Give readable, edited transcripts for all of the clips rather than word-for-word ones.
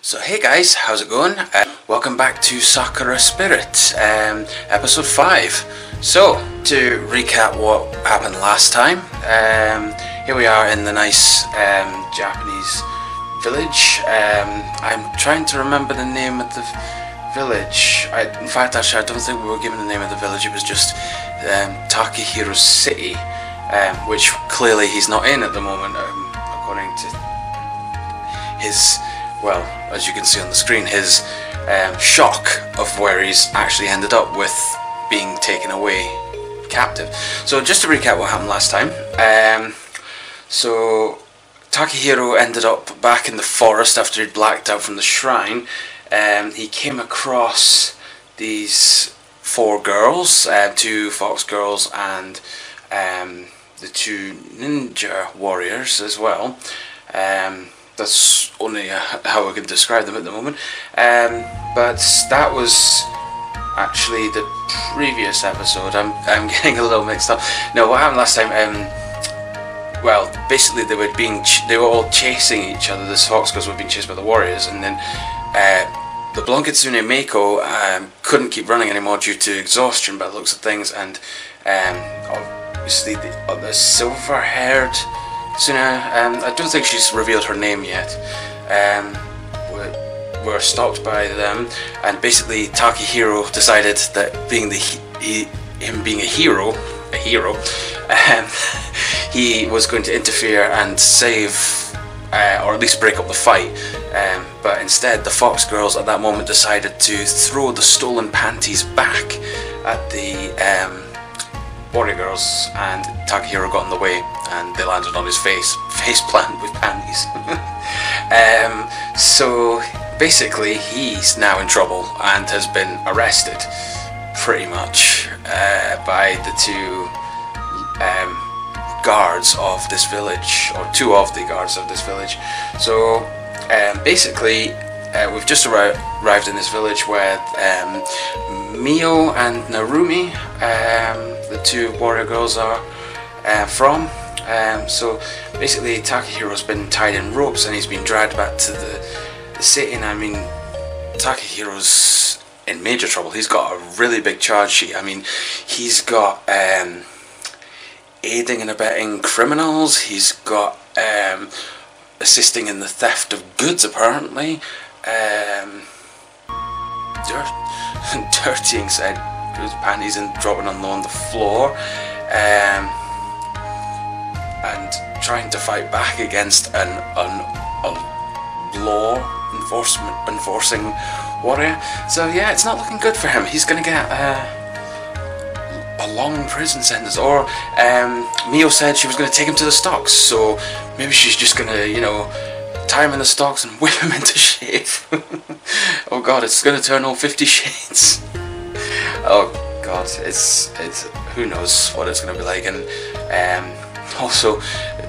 So hey guys, how's it going? Welcome back to Sakura Spirit, episode 5. So, to recap what happened last time, here we are in the nice Japanese village. I'm trying to remember the name of the village. In fact, actually, I don't think we were given the name of the village. It was just Takahiro's city, which clearly he's not in at the moment, according to his, well, as you can see on the screen, his shock of where he's actually ended up with being taken away captive. So just to recap what happened last time, so Takahiro ended up back in the forest after he'd blacked out from the shrine. He came across these 4 girls, 2 fox girls and the 2 ninja warriors as well. That's only how I can describe them at the moment. But that was actually the previous episode. I'm getting a little mixed up. No, what happened last time? Well, basically they were all chasing each other. The fox girls were being chased by the warriors, and then the blonde kitsune Meiko couldn't keep running anymore due to exhaustion by the looks of things, and obviously the silver-haired Kitsune, I don't think she's revealed her name yet. We're stopped by them, and basically Takahiro decided that him being a hero, he was going to interfere and save, or at least break up the fight. But instead, the fox girls at that moment decided to throw the stolen panties back at the warrior girls, and Takahiro got in the way, and they landed on his face plant with panties. So basically, he's now in trouble and has been arrested, pretty much, by the 2 guards of this village, or 2 of the guards of this village. So basically, we've just arrived in this village where Mio and Narumi, the 2 warrior girls, are from. So basically Takahiro's been tied in ropes and he's been dragged back to the city, and I mean, Takahiro's in major trouble. He's got a really big charge sheet. I mean, he's got aiding and abetting criminals, he's got assisting in the theft of goods apparently, dirtying said panties and dropping them on the floor, and trying to fight back against a law enforcing warrior. So yeah, it's not looking good for him. He's gonna get a long prison sentence, or Mio said she was gonna take him to the stocks, so maybe she's just gonna, you know, tie him in the stocks and whip him into shape. Oh god, it's gonna turn all 50 Shades. Oh god, it's who knows what it's gonna be like. And also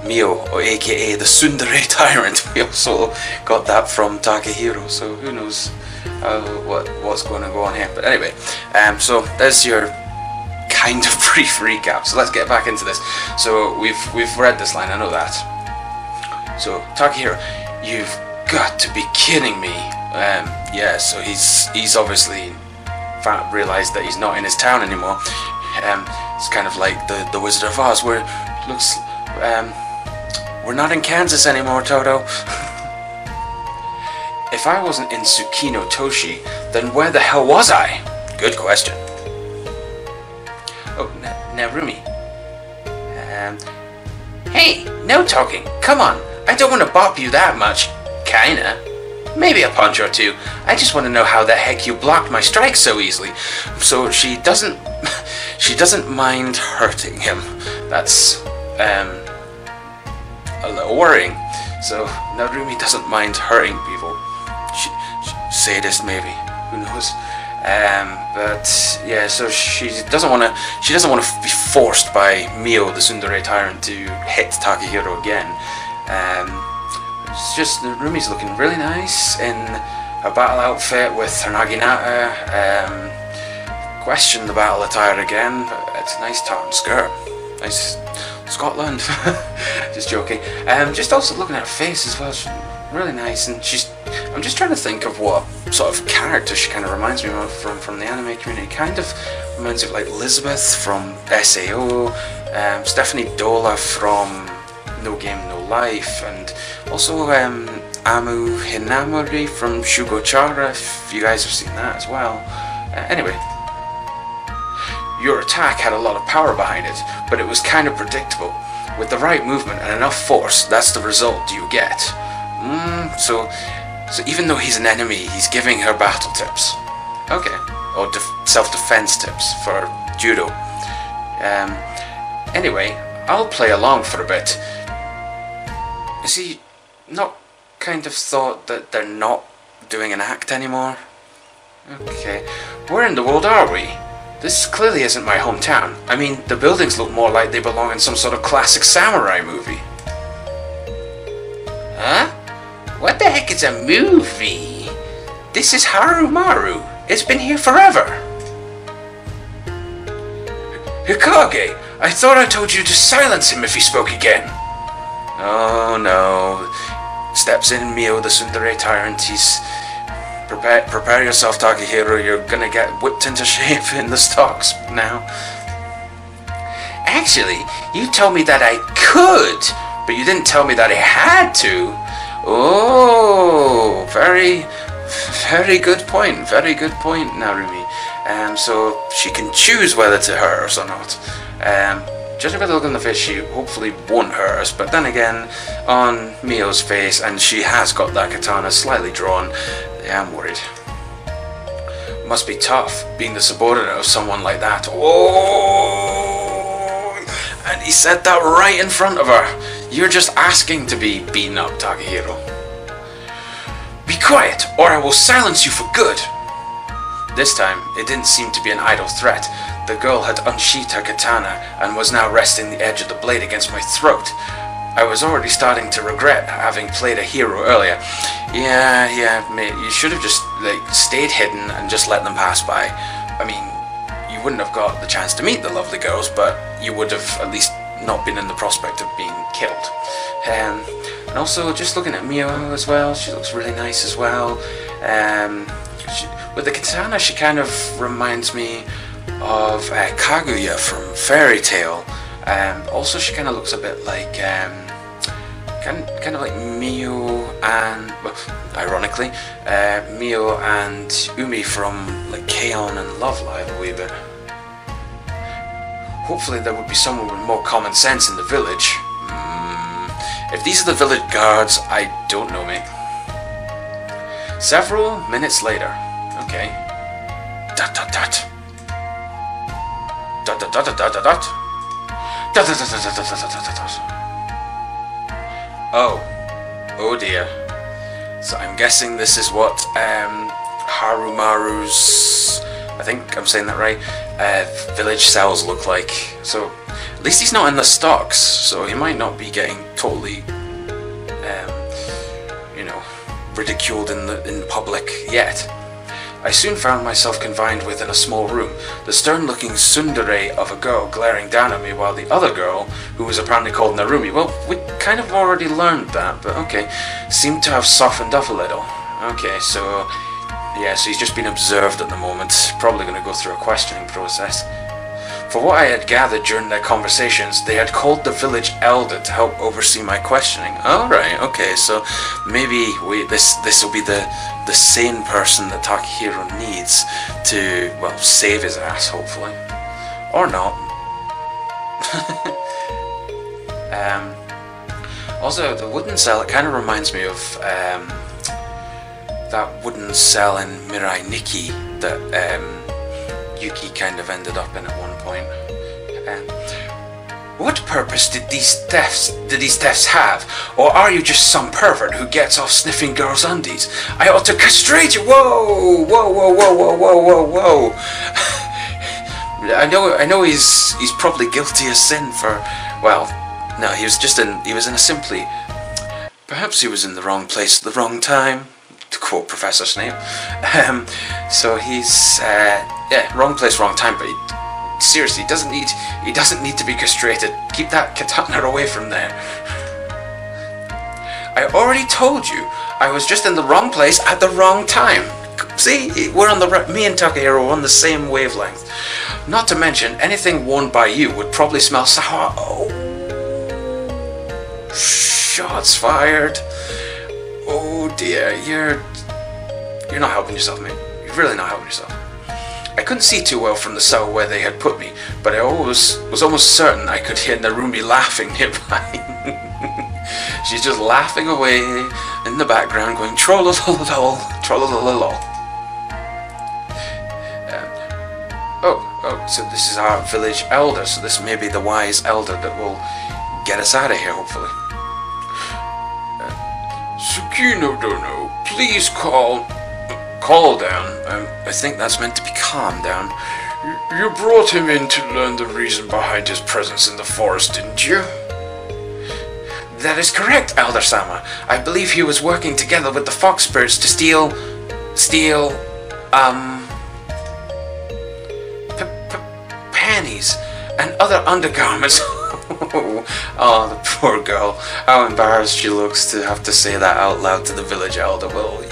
Mio, or aka the tsundere tyrant, we also got that from Takahiro, so who knows what's going to go on here. But anyway, so there's your kind of brief recap. So let's get back into this. So we've read this line, I know that. So Takahiro, you've got to be kidding me. Yeah, so he's obviously realised that he's not in his town anymore. It's kind of like the Wizard of Oz, where it looks we're not in Kansas anymore, Toto. If I wasn't in Tsukino Toshi, then where the hell was I? Good question. Oh, Narumi. Hey, no talking. Come on. I don't want to bop you that much. Kinda. Maybe a punch or 2. I just want to know how the heck you blocked my strikes so easily. So she doesn't mind hurting him. That's a little worrying. So Narumi doesn't mind hurting people. She sadist maybe. Who knows? But yeah, so she doesn't want to be forced by Mio, the tsundere tyrant, to hit Takahiro again. It's just Narumi's looking really nice in a battle outfit with her naginata. Question the battle attire again, but it's a nice tartan skirt. Nice Scotland. Just joking. Just also looking at her face as well. She's really nice, and she's I'm just trying to think of what sort of character she kind of reminds me of from the anime community. Kind of reminds me of like Elizabeth from SAO, Stephanie Dola from No Game No Life, and also Amu Hinamori from Shugochara, if you guys have seen that as well. Anyway, your attack had a lot of power behind it, but it was kind of predictable. With the right movement and enough force, that's the result you get. So even though he's an enemy, he's giving her battle tips. Okay. Or self-defense tips for judo. Anyway, I'll play along for a bit. Is he not kind of thought that they're not doing an act anymore? Okay. Where in the world are we? This clearly isn't my hometown. I mean, the buildings look more like they belong in some sort of classic samurai movie. Huh? What the heck is a movie? This is Harumaru. It's been here forever. Hikage, I thought I told you to silence him if he spoke again. Oh no. Steps in Mio, the tsundere tyrant. He's... Prepare yourself, Takahiro. You're gonna get whipped into shape in the stocks now. Actually, you told me that I could, but you didn't tell me that I had to. Oh, very good point. Very good point, Narumi. So she can choose whether to hurt us or not. Judging by the look on the face, she hopefully won't hurt us. But then again, on Mio's face, and she has got that katana slightly drawn. Yeah, I'm worried. Must be tough being the subordinate of someone like that. Oh! And he said that right in front of her. You're just asking to be beaten up, Takahiro. Be quiet, or I will silence you for good. This time, it didn't seem to be an idle threat. The girl had unsheathed her katana and was now resting the edge of the blade against my throat. I was already starting to regret having played a hero earlier. Yeah, mate, you should have just, stayed hidden and just let them pass by. I mean, you wouldn't have got the chance to meet the lovely girls, but you would have at least not been in the prospect of being killed. And also, just looking at Mio as well, she looks really nice as well. With the katana, she kind of reminds me of Kaguya from Fairy Tail. Also, she kind of looks a bit like, kind of like Mio and, well, ironically, Mio and Umi from like K-On! And Love Live a wee bit. Hopefully there would be someone with more common sense in the village. If these are the village guards, I don't know, mate. Several minutes later. Okay. Dot dot dot. Dot dot dot dot dot dot. Oh dear. So I'm guessing this is what Harumaru's, I think I'm saying that right, village cells look like. So at least he's not in the stocks, so he might not be getting totally, ridiculed in public yet. I soon found myself confined within a small room, the stern-looking tsundere of a girl glaring down at me, while the other girl, who was apparently called Narumi, well, we kind of already learned that, but okay, seemed to have softened up a little. Okay, so, yeah, so he's just been observed at the moment, probably going to go through a questioning process. For what I had gathered during their conversations, they had called the village elder to help oversee my questioning. Alright, okay, so maybe this will be the sane person that Takahiro needs to, well, save his ass, hopefully. Or not. Also, the wooden cell, it kind of reminds me of that wooden cell in Mirai Nikki that Yuki kind of ended up in at one point. What purpose did these thefts have? Or are you just some pervert who gets off sniffing girls' undies? I ought to castrate you! Whoa! I know he's probably guilty of sin for, well, no, he was in a simply, perhaps he was in the wrong place at the wrong time, to quote Professor Snape. So he's, wrong place, wrong time, but seriously, he doesn't need to be castrated. Keep that katana away from there. I already told you, I was just in the wrong place at the wrong time. See, we're on me and Takahiro are on the same wavelength. Not to mention, anything worn by you would probably smell sour. Oh, shots fired. Oh dear, you're not helping yourself, mate. You're really not helping yourself. I couldn't see too well from the cell where they had put me, but I was almost certain I could hear Narumi laughing nearby. She's just laughing away in the background, going trollololol, trollololol. Oh, so this is our village elder, so this may be the wise elder that will get us out of here, hopefully. Tsukino Dono, please call down. I think that's meant to be calm down. You brought him in to learn the reason behind his presence in the forest, didn't you? That is correct, Elder Sama. I believe he was working together with the fox spirits to steal panties and other undergarments. Oh, the poor girl. How embarrassed she looks to have to say that out loud to the village elder. Well,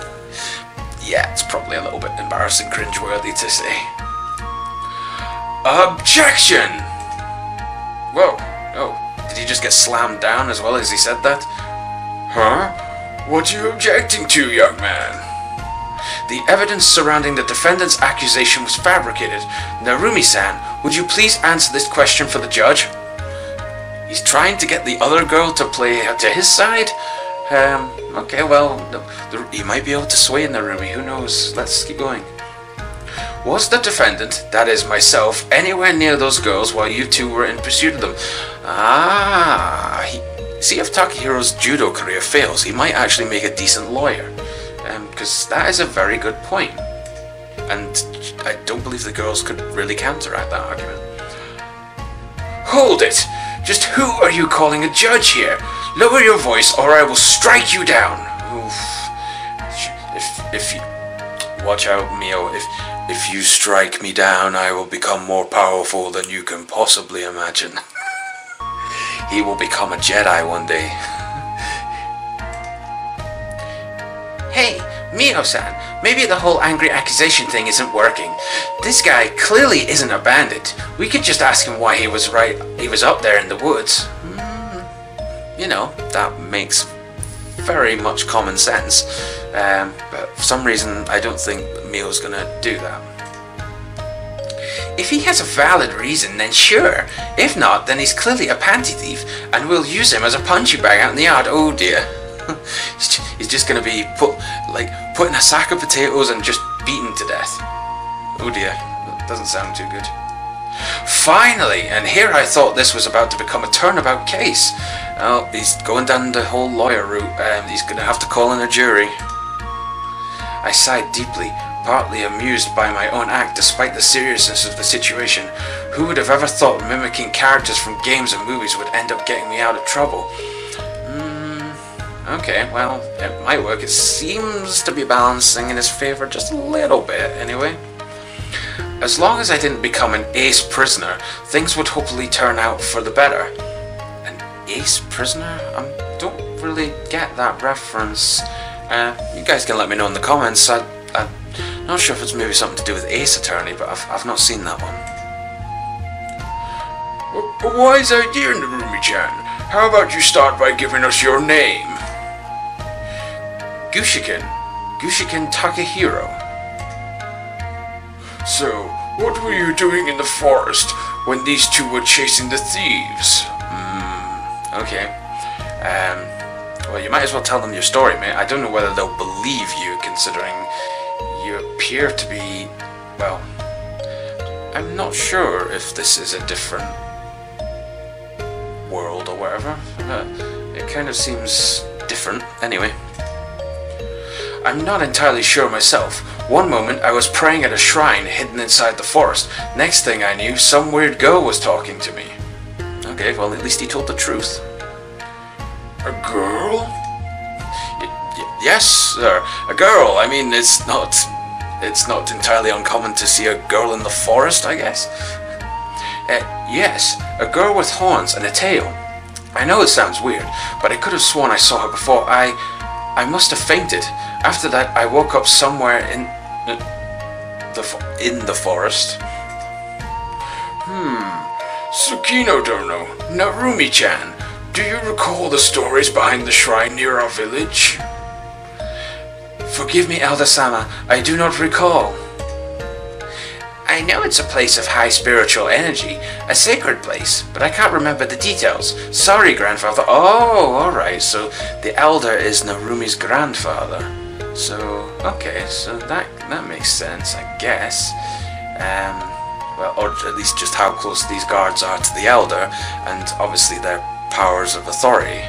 yeah, it's probably a little bit embarrassing, cringeworthy to say. Objection! Whoa, oh, did he just get slammed down as well as he said that? Huh? What are you objecting to, young man? The evidence surrounding the defendant's accusation was fabricated. Narumi-san, would you please answer this question for the judge? He's trying to get the other girl to play to his side? Okay, well, he might be able to sway Narumi, who knows? Let's keep going. Was the defendant, that is myself, anywhere near those girls while you two were in pursuit of them? See if Takehiro's judo career fails, he might actually make a decent lawyer. Because that is a very good point. And I don't believe the girls could really counteract that argument. Hold it! Just who are you calling a judge here? Lower your voice or I will strike you down. Oof. If you... Watch out, Mio. If you strike me down, I will become more powerful than you can possibly imagine. He will become a Jedi one day. Hey, Mio-san, maybe the whole angry accusation thing isn't working. This guy clearly isn't a bandit. We could just ask him why he was up there in the woods. You know, that makes very much common sense. But for some reason, I don't think Mio's gonna do that. If he has a valid reason, then sure. If not, then he's clearly a panty thief, and we'll use him as a punching bag out in the yard. Oh dear. He's just gonna be put in a sack of potatoes and just beaten to death. Oh dear, that doesn't sound too good. Finally, and here I thought this was about to become a turnabout case. Oh, he's going down the whole lawyer route, and he's gonna have to call in a jury. I sighed deeply, partly amused by my own act despite the seriousness of the situation. Who would have ever thought mimicking characters from games and movies would end up getting me out of trouble? Okay, well, it might work. It seems to be balancing in his favor just a little bit, anyway. As long as I didn't become an ace prisoner, things would hopefully turn out for the better. An ace prisoner? I don't really get that reference. You guys can let me know in the comments. I'm not sure if it's maybe something to do with Ace Attorney, but I've not seen that one. A wise idea, Narumi-chan. How about you start by giving us your name? Gushiken Takahiro. So, what were you doing in the forest when these two were chasing the thieves? Okay. Well, you might as well tell them your story, mate. I don't know whether they'll believe you, considering you appear to be... well, I'm not sure if this is a different world or whatever. It kind of seems different, anyway. I'm not entirely sure myself. One moment I was praying at a shrine hidden inside the forest. Next thing I knew, some weird girl was talking to me. Okay, well at least he told the truth. A girl? Yes, sir. A girl. I mean, it's not entirely uncommon to see a girl in the forest, I guess. Yes, a girl with horns and a tail. I know it sounds weird, but I could have sworn I saw her before. I must have fainted. After that, I woke up somewhere in the forest. Tsukino Dono, Narumi-chan, do you recall the stories behind the shrine near our village? Forgive me, Elder-sama, I do not recall. I know it's a place of high spiritual energy, a sacred place, but I can't remember the details. Sorry, grandfather. Oh, alright, so the elder is Narumi's grandfather. So, okay, so that makes sense, I guess. Well, or at least just how close these guards are to the elder, and obviously their powers of authority.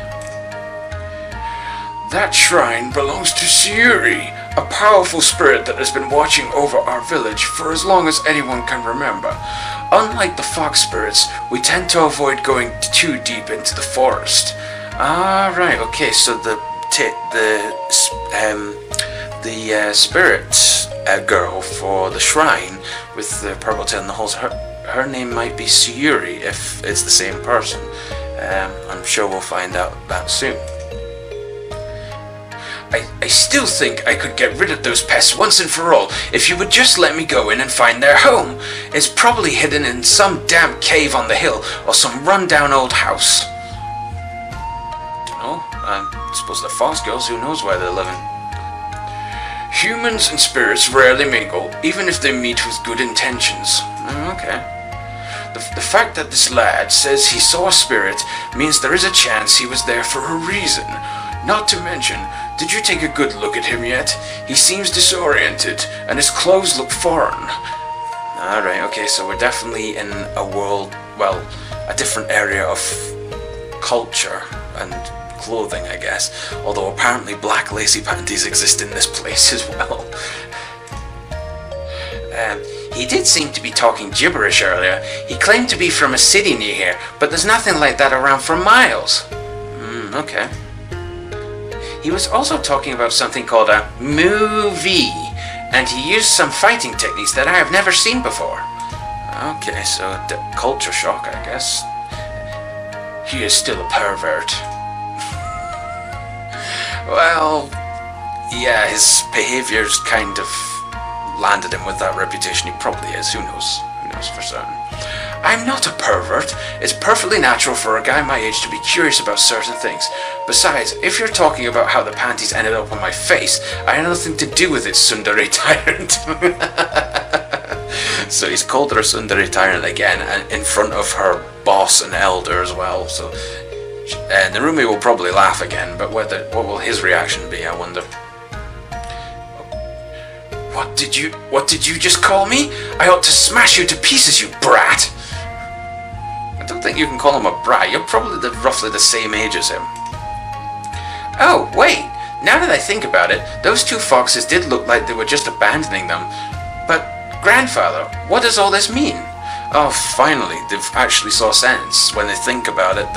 That shrine belongs to Sayuri, a powerful spirit that has been watching over our village for as long as anyone can remember. Unlike the fox spirits, we tend to avoid going too deep into the forest. Ah, right, okay, so the spirit girl for the shrine with the purple tail and the holes, her name might be Sayuri if it's the same person. I'm sure we'll find out that soon. I still think I could get rid of those pests once and for all if you would just let me go in and find their home. It's probably hidden in some damp cave on the hill or some run-down old house. Dunno, I suppose they're fox girls, who knows where they're living. Humans and spirits rarely mingle, even if they meet with good intentions. Okay. The fact that this lad says he saw a spirit means there is a chance he was there for a reason. Not to mention, did you take a good look at him yet? He seems disoriented, and his clothes look foreign. Alright, okay, so we're definitely in a world, well, a different area of culture and clothing, I guess. Although apparently black lacy panties exist in this place as well. He did seem to be talking gibberish earlier. He claimed to be from a city near here, but there's nothing like that around for miles. Okay. He was also talking about something called a movie, and he used some fighting techniques that I have never seen before. Okay, so culture shock, I guess. He is still a pervert. Well, yeah, his behaviour's kind of landed him with that reputation. He probably is, who knows? Who knows for certain. I'm not a pervert. It's perfectly natural for a guy my age to be curious about certain things. Besides, if you're talking about how the panties ended up on my face, I had nothing to do with it, tsundere tyrant. So he's called her a tsundere tyrant again, and in front of her boss and elder as well. So Narumi will probably laugh again, but what will his reaction be, I wonder? What did you just call me? I ought to smash you to pieces, you brat! I don't think you can call him a brat. You're probably roughly the same age as him. Oh, wait! Now that I think about it, those two foxes did look like they were just abandoning them. But, grandfather, what does all this mean? Oh, finally, they've actually saw sense. When they think about it,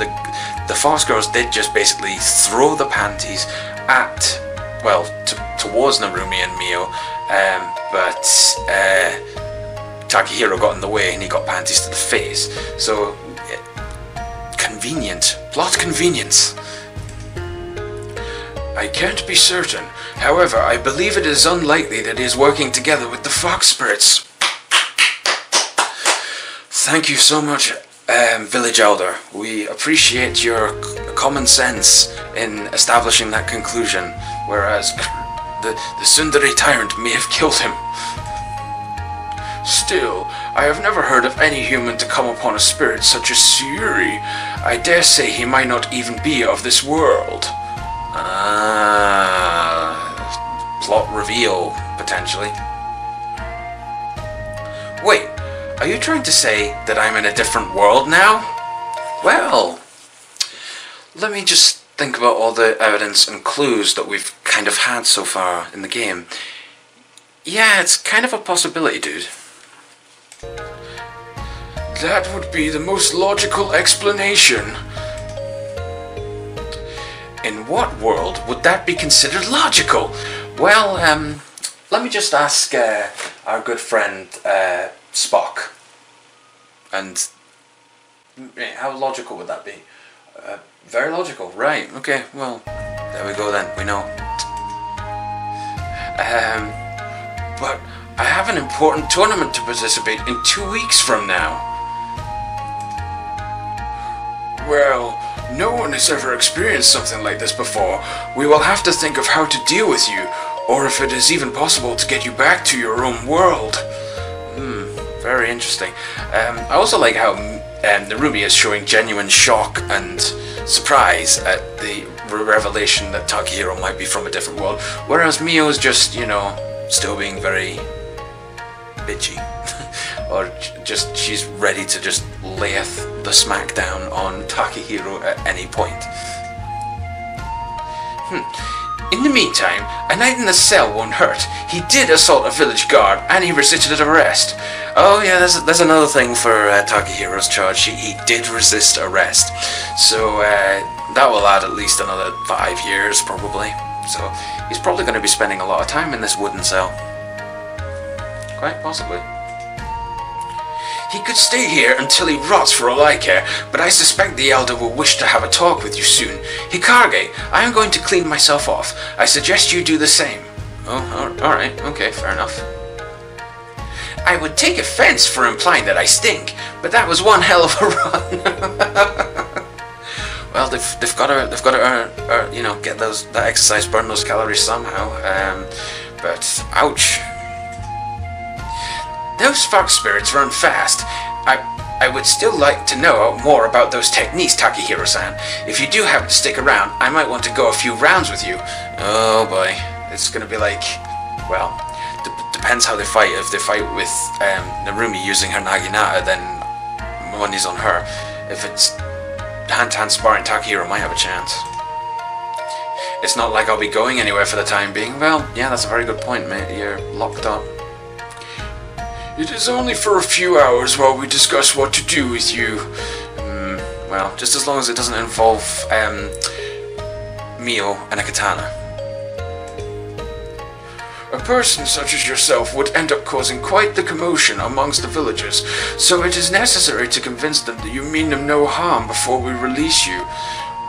the fox girls did just basically throw the panties at, well, towards Narumi and Mio, but Takahiro got in the way and he got panties to the face. So, convenient. Plot convenience. I can't be certain. However, I believe it is unlikely that he is working together with the fox spirits. Thank you so much, village elder. We appreciate your common sense in establishing that conclusion, whereas the tsundere tyrant may have killed him. Still, I have never heard of any human to come upon a spirit such as Sayuri. I dare say he might not even be of this world. Plot reveal, potentially. Wait, are you trying to say that I'm in a different world now? Well, let me just think about all the evidence and clues that we've kind of had so far in the game. Yeah, it's kind of a possibility, dude. That would be the most logical explanation. In what world would that be considered logical? Well, let me just ask our good friend Spock. And how logical would that be? Very logical, right? Okay, well, there we go then. We know. But I have an important tournament to participate in 2 weeks from now. Well, no one has ever experienced something like this before. We will have to think of how to deal with you, or if it is even possible to get you back to your own world. Very interesting. I also like how Narumi is showing genuine shock and surprise at the revelation that Takahiro might be from a different world, whereas Mio is just, you know, still being very bitchy. Or just, she's ready to just layeth the smackdown on Takahiro at any point. In the meantime, a night in the cell won't hurt. He did assault a village guard, and he resisted arrest. Oh yeah, there's another thing for Takahiro's charge. He did resist arrest. So that will add at least another 5 years, probably. So he's probably going to be spending a lot of time in this wooden cell. Quite possibly. He could stay here until he rots for all I care, but I suspect the Elder will wish to have a talk with you soon. Hikage, I am going to clean myself off. I suggest you do the same. Oh, alright, okay, fair enough. I would take offense for implying that I stink, but that was one hell of a run. Well, they've got to you know, get that exercise, burn those calories somehow. But ouch. Those fox spirits run fast. I would still like to know more about those techniques, Takahiro-san. If you do happen to stick around, I might want to go a few rounds with you. Oh boy, it's gonna be like, well, depends how they fight. If they fight with Narumi using her Naginata, then money's on her. If it's hand-to-hand sparring, Takahiro might have a chance. It's not like I'll be going anywhere for the time being. Well, yeah, that's a very good point, mate. You're locked up. It is only for a few hours while we discuss what to do with you. Well, just as long as it doesn't involve Mio and a katana. A person such as yourself would end up causing quite the commotion amongst the villagers, so it is necessary to convince them that you mean them no harm before we release you.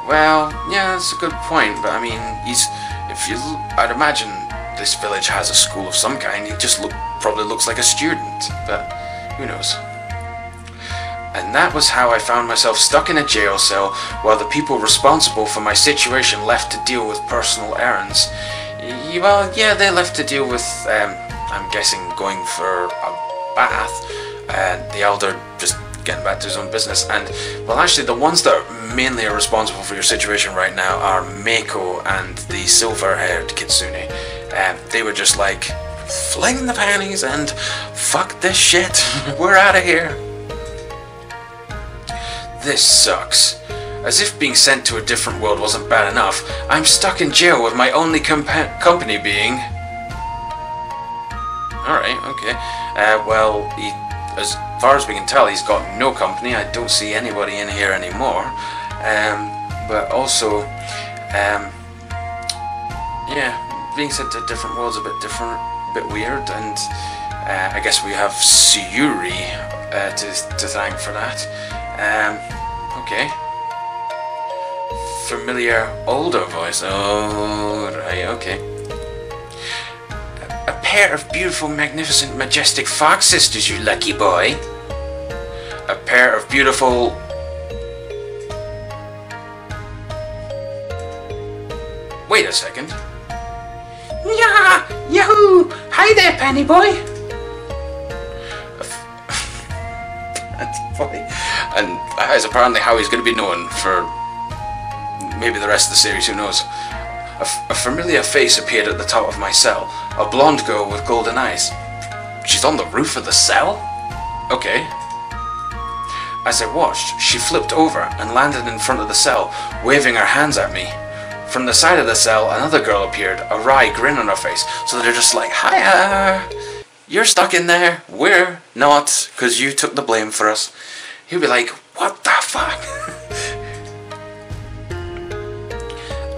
Well, yeah, that's a good point, but I mean, I'd imagine this village has a school of some kind. He just probably looks like a student, but who knows. And that was how I found myself stuck in a jail cell while the people responsible for my situation left to deal with personal errands. Well, yeah, they left to deal with, I'm guessing, going for a bath, and the Elder just getting back to his own business. And, well, actually, the ones that mainly are responsible for your situation right now are Meiko and the silver-haired Kitsune. They were just like, fling the panties and fuck this shit, we're out of here. This sucks. As if being sent to a different world wasn't bad enough, I'm stuck in jail with my only company being... Alright, okay. Well, as far as we can tell, he's got no company. I don't see anybody in here anymore. But also, yeah, being sent to a different world's a bit different, a bit weird, and I guess we have Sayuri to thank for that. Okay. Familiar older voice. Oh, right, okay. A pair of beautiful, magnificent, majestic fox sisters, you lucky boy. A pair of beautiful... Wait a second. Yeah! Yahoo! Hi there, Penny boy! And that is apparently how he's going to be known for maybe the rest of the series, who knows. A familiar face appeared at the top of my cell. A blonde girl with golden eyes. She's on the roof of the cell? Okay. As I watched, she flipped over and landed in front of the cell, waving her hands at me. From the side of the cell, another girl appeared, a wry grin on her face. So they're just like, hiya! You're stuck in there. We're not, because you took the blame for us. He'll be like, what the fuck?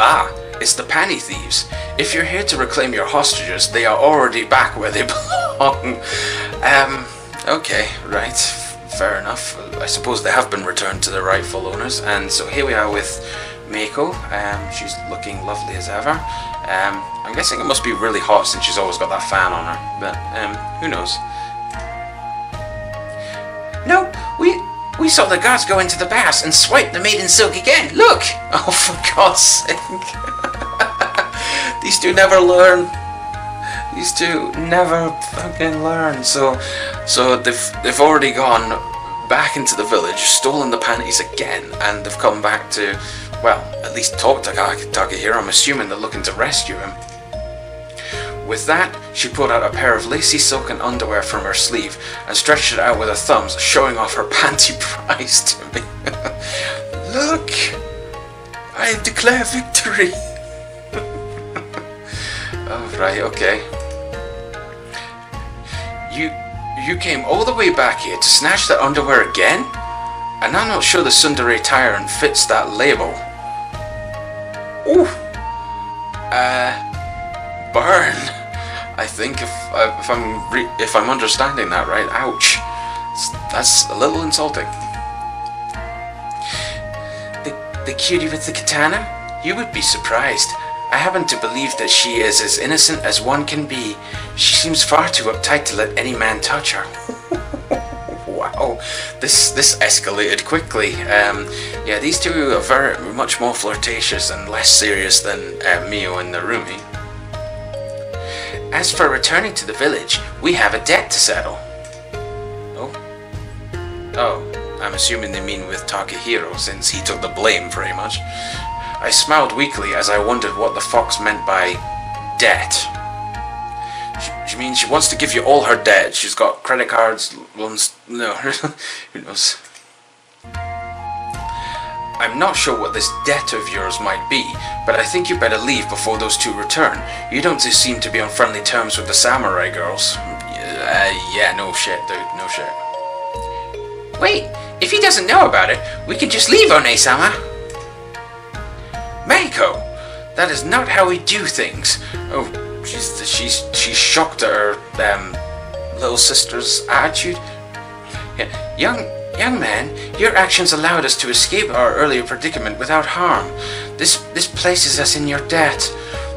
Ah, it's the pantie thieves. If you're here to reclaim your hostages, they are already back where they belong. Okay, right, fair enough. I suppose they have been returned to their rightful owners, and so here we are with Meiko. She's looking lovely as ever. I'm guessing it must be really hot since she's always got that fan on her, but who knows. No, we saw the guards go into the baths and swipe the maiden silk again. Look! Oh, for God's sake. These two never learn. These two never fucking learn. So they've already gone back into the village, stolen the panties again, and they've come back to, well, at least talk to Takahiro. I'm assuming they're looking to rescue him. With that, she pulled out a pair of lacy silken underwear from her sleeve and stretched it out with her thumbs, showing off her panty prize to me. Look! I declare victory! Oh, right, okay. You came all the way back here to snatch that underwear again? And I'm not sure the tsundere tyrant fits that label. Ooh! Burn! I think if I'm understanding that right, ouch. That's a little insulting. The cutie with the katana? You would be surprised. I happen to believe that she is as innocent as one can be. She seems far too uptight to let any man touch her. Wow, this escalated quickly. Yeah, these two are very much more flirtatious and less serious than Mio and Narumi. As for returning to the village, we have a debt to settle. Oh, I'm assuming they mean with Takahiro, since he took the blame pretty much. I smiled weakly as I wondered what the fox meant by debt. She means she wants to give you all her debt. She's got credit cards, loans, no, who knows. I'm not sure what this debt of yours might be, but I think you better leave before those two return. You don't seem to be on friendly terms with the samurai girls. Yeah, no shit, dude, no shit. Wait, if he doesn't know about it, we can just leave, One-sama. Meiko, that is not how we do things. Oh, she's shocked at her little sister's attitude. Yeah, young man, your actions allowed us to escape our earlier predicament without harm. This places us in your debt,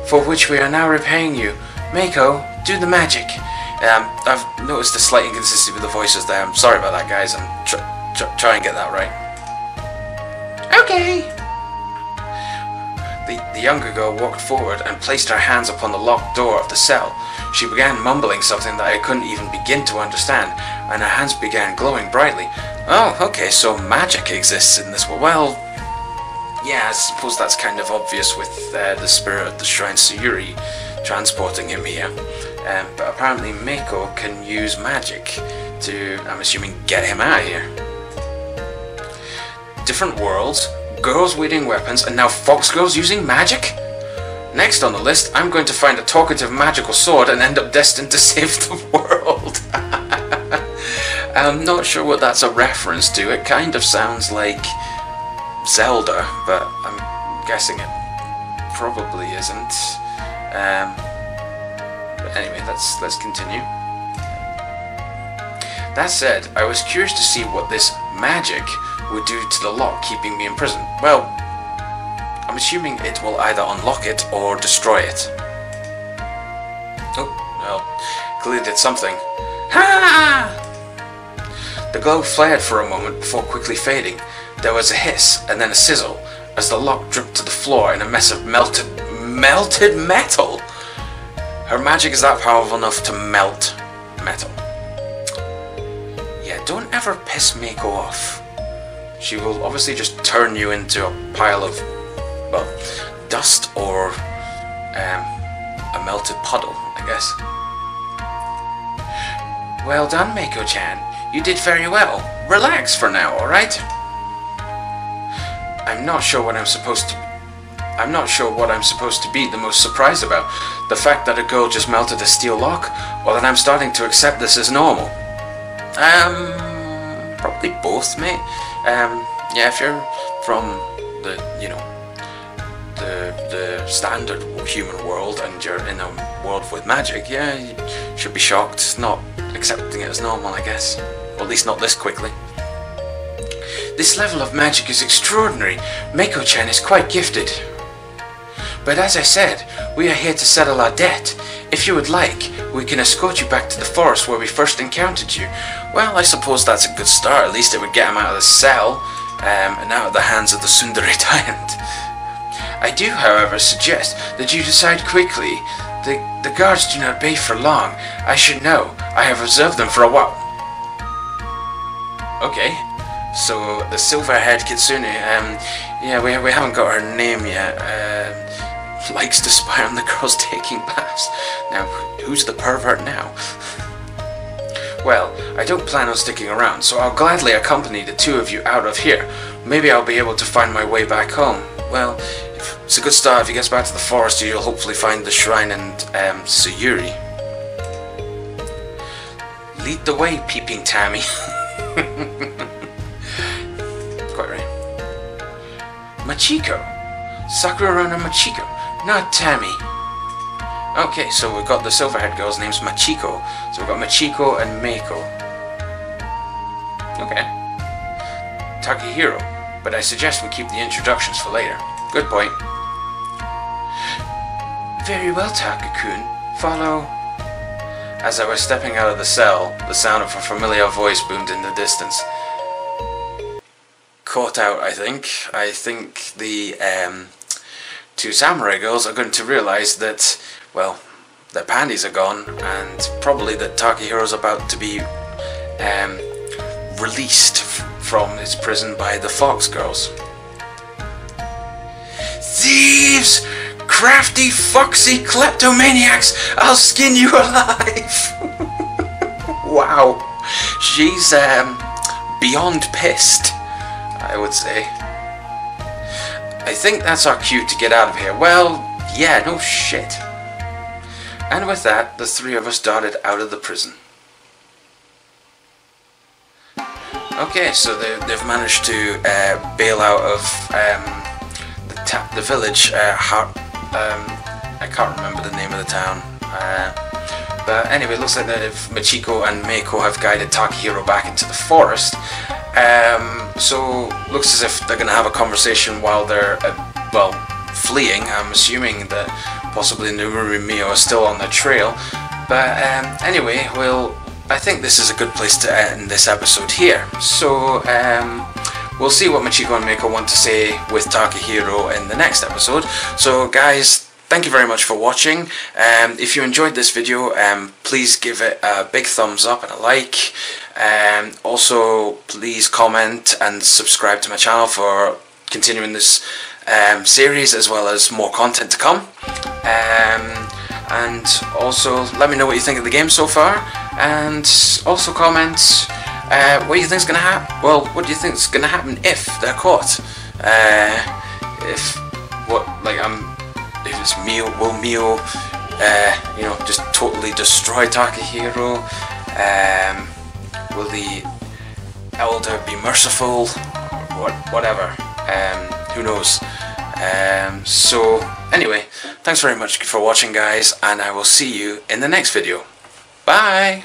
for which we are now repaying you. Meiko, do the magic. I've noticed a slight inconsistency with the voices there. I'm sorry about that, guys. I'm trying to get that right. Okay. The younger girl walked forward and placed her hands upon the locked door of the cell. She began mumbling something that I couldn't even begin to understand, and her hands began glowing brightly. Oh, okay, so magic exists in this world. Well, yeah, I suppose that's kind of obvious with the spirit of the Shrine Sayuri transporting him here. But apparently Meiko can use magic to, I'm assuming, get him out of here. Different worlds, girls wielding weapons, and now fox girls using magic? Next on the list, I'm going to find a talkative magical sword and end up destined to save the world. I'm not sure what that's a reference to. It kind of sounds like Zelda, but I'm guessing it probably isn't. But anyway, let's continue. That said, I was curious to see what this magic would do to the lock keeping me in prison. Well, I'm assuming it will either unlock it or destroy it. Oh, well, clearly did something. Ha! The glow flared for a moment before quickly fading. There was a hiss and then a sizzle as the lock dripped to the floor in a mess of melted metal. Her magic is that powerful enough to melt metal. Yeah, don't ever piss Meiko off. She will obviously just turn you into a pile of, well, dust or a melted puddle, I guess. Well done, Meiko-chan. You did very well. Relax for now, alright? I'm not sure what I'm supposed to be the most surprised about. The fact that a girl just melted a steel lock, or that I'm starting to accept this as normal. Probably both, mate. Yeah, if you're from the, you know, the standard human world and you're in a world with magic, yeah, you should be shocked, not accepting it as normal, I guess. Or at least not this quickly. This level of magic is extraordinary. Mako-chan is quite gifted. But as I said, we are here to settle our debt. If you would like, we can escort you back to the forest where we first encountered you. Well, I suppose that's a good start. At least it would get him out of the cell, and out of the hands of the tsundere tyrant. I do, however, suggest that you decide quickly. The guards do not bathe for long. I should know. I have observed them for a while. Okay, so the silver-haired kitsune, yeah, we haven't got her name yet. Likes to spy on the girls taking baths. Now, who's the pervert now? Well, I don't plan on sticking around, so I'll gladly accompany the two of you out of here. Maybe I'll be able to find my way back home. Well, it's a good start. If he gets back to the forest, you'll hopefully find the shrine and Sayuri. Lead the way, peeping Tammy. Quite right. Machiko. Sakura and Machiko, not Tammy. Okay, so we've got the silver-haired girl's name's Machiko. So we've got Machiko and Mako. Okay. Takahiro, but I suggest we keep the introductions for later. Good point. Very well, Takakun. Follow. As I was stepping out of the cell, the sound of a familiar voice boomed in the distance. Caught out, I think. I think the two samurai girls are going to realise that, well, their panties are gone, and probably that Takehiro's about to be released from his prison by the fox girls. Thieves! Crafty, foxy kleptomaniacs! I'll skin you alive! Wow. She's beyond pissed, I would say. I think that's our cue to get out of here. Well, yeah, no shit. And with that, the three of us darted out of the prison. Okay, so they've managed to bail out of the village. I can't remember the name of the town. But anyway, it looks like that if Machiko and Mako have guided Takahiro back into the forest. So looks as if they're going to have a conversation while they're well, fleeing. I'm assuming that possibly Nomura and Mio are still on the trail. But anyway, I think this is a good place to end this episode here. So we'll see what Machiko and Mako want to say with Takahiro in the next episode. So guys, thank you very much for watching. If you enjoyed this video, please give it a big thumbs up and a like. Also, please comment and subscribe to my channel for continuing this series, as well as more content to come. And also, let me know what you think of the game so far. And also comment what you think's gonna happen. Well, what do you think's gonna happen if they're caught? If it's Mio, will Mio, you know, just totally destroy Takahiro? Will the Elder be merciful? Whatever. Who knows? So anyway, thanks very much for watching, guys, and I will see you in the next video. Bye!